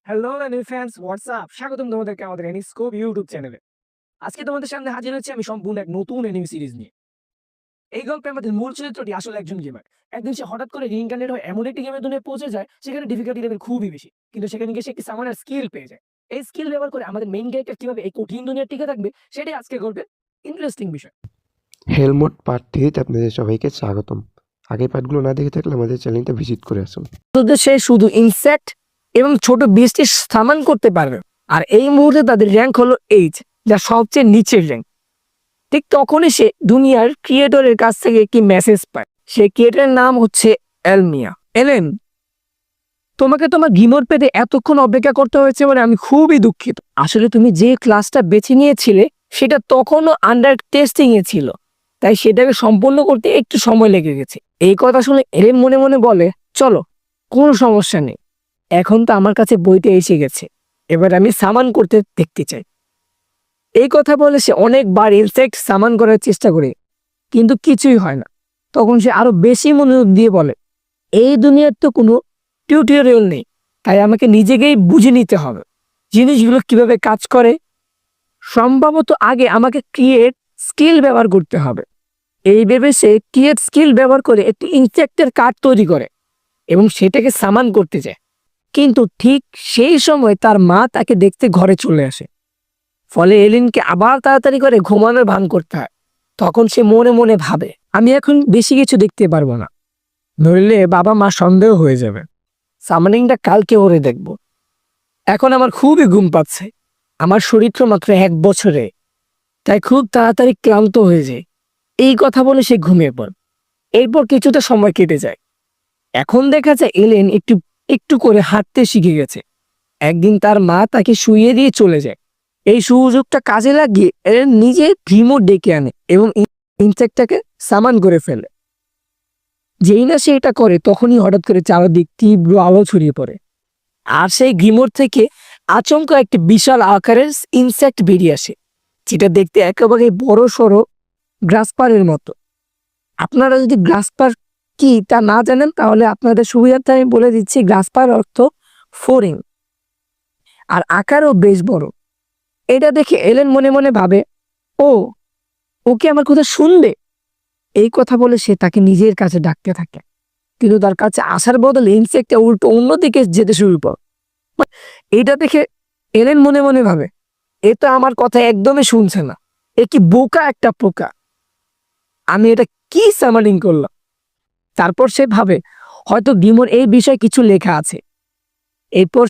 Hello enemy fans WhatsApp, স্বাগতম তোমাদেরকে আমাদের এনিস্কোপ ইউটিউব চ্যানেলে। আজকে তোমাদের সামনে হাজির হচ্ছি আমি সম্পূর্ণ এক নতুন এনিমি সিরিজ নিয়ে। এই গল্পে আমাদের মূল চরিত্রটি আসলে একজন গেমার। একদিন সে হঠাৎ করে রিইনকার্নেট হয়ে এমন একটি গেমের দুনিয়ায় পৌঁছে যায় সেখানে ডিফিকাল্টি লেভেল খুবই বেশি, কিন্তু সেখানে গিয়ে সে একটি সামানের স্কিল পেয়ে যায়। এই স্কিল ব্যবহার করে আমাদের মেইন ক্যারেক্টার কিভাবে এই কঠিন দুনিয়ায় টিকে থাকবে সেটাই আজকে গল্পের ইন্টারেস্টিং বিষয়। হেলমোট পার্ট 3 তে আপনাদের সবাইকে স্বাগতম। আগের পার্টগুলো না দেখে থাকলে আমাদের চ্যানেলটা ভিজিট করে আসুন। তোদের সে শুধু ইনসেক্ট এবং ছোট বীজটি সামান করতে পারবে, আর এই মুহূর্তে তাদের র্যাঙ্ক হলো এইচ, যা সবচেয়ে নিচের র্যাঙ্ক। ঠিক তখনই সে দুনিয়ার ক্রিয়েটরের কাছ থেকে একটি মেসেজ পায়। সে ক্রিয়েটরের নাম হচ্ছে এলমিয়া। এলেন, তোমাকে তোমার গিমোর পেতে এতক্ষণ অপেক্ষা করতে হয়েছে বলে আমি খুবই দুঃখিত। আসলে তুমি যে ক্লাসটা বেছে নিয়েছিলে সেটা তখনও আন্ডার টেস্টিং এ ছিল, তাই সেটাকে সম্পূর্ণ করতে একটু সময় লেগে গেছে। এই কথা শুনে এলেন মনে মনে বলে, চলো, কোনো সমস্যা নেই, এখন তো আমার কাছে বইটা এসে গেছে, এবার আমি সামান করতে দেখতে চাই। এই কথা বলে সে অনেকবার ইনসেক্ট সামান করার চেষ্টা করে, কিন্তু কিছুই হয় না। তখন সে আরো বেশি মনোযোগ দিয়ে বলে, এই দুনিয়ার তো কোনো টিউটোরিয়াল নেই, তাই আমাকে নিজেকেই বুঝে নিতে হবে জিনিসগুলো কিভাবে কাজ করে। সম্ভবত আগে আমাকে ক্রিয়েট স্কিল ব্যবহার করতে হবে। এই ভেবে সে ক্রিয়েট স্কিল ব্যবহার করে একটি ইনসেক্টের কার্ড তৈরি করে এবং সেটাকে সামান করতে যায়। কিন্তু ঠিক সেই সময় তার মা তাকে দেখতে ঘরে চলে আসে। ফলে এলিনকে আবার তাড়াতাড়ি করে ঘুমানোর ভান করতে হয়। তখন সে মনে মনে ভাবে, আমি এখন বেশি কিছু দেখতে পারবো না, নইলে বাবা মা সন্দেহ হয়ে যাবে। সামানিংটা কালকে ওরে দেখব। এখন আমার খুবই ঘুম পাচ্ছে, আমার শরীর তো মাত্র 1 বছরে, তাই খুব তাড়াতাড়ি ক্লান্ত হয়ে যায়। এই কথা বলে সে ঘুমিয়ে পড়ে। এরপর কিছুটা সময় কেটে যায়। এখন দেখা যায় এলেন একটু একটু করে হাঁটতে শিখে গেছে। একদিন তার মা তাকে শুইয়ে দিয়ে চলে যায়। এই সুযোগটা কাজে লাগিয়ে এলেন নিজে রিমোট ডেকে আনে এবং ইনসেক্টটাকে সামান করে ফেলে। যেই না সে এটা করে তখনই হঠাৎ করে চারদিক তীব্র আলো ছড়িয়ে পড়ে, আর সেই গ্রিমোর থেকে আচমকা একটি বিশাল আকারের ইনসেক্ট বেরিয়ে আসে, যেটা দেখতে একেবারে বড় সড়ো গ্রাসপারের মতো। আপনারা যদি গ্রাসপার কি তা না জানেন তাহলে আপনাদের সুবিধার্থে আমি বলে দিচ্ছি, গ্রাসপার অর্থ ফোরিং, আর আকারও বেশ বড়। এটা দেখে এলেন মনে মনে ভাবে, ও ওকে আমার কথা শুনবে। এই কথা বলে সে তাকে নিজের কাছে ডাকতে থাকে, কিন্তু তার কাছে আসার বদলে ইনসেক্টটা উল্টো অন্যদিকে যেতে শুরু করে। এটা দেখে এলেন মনে মনে ভাবে, এ তো আমার কথা একদমই শুনছে না, এ কি বোকা একটা পোকা, আমি এটা কি সামারিং করলাম। তারপর সে ভাবে হয়তো ডিমোর এই বিষয়ে কিছু লেখা আছে। এরপর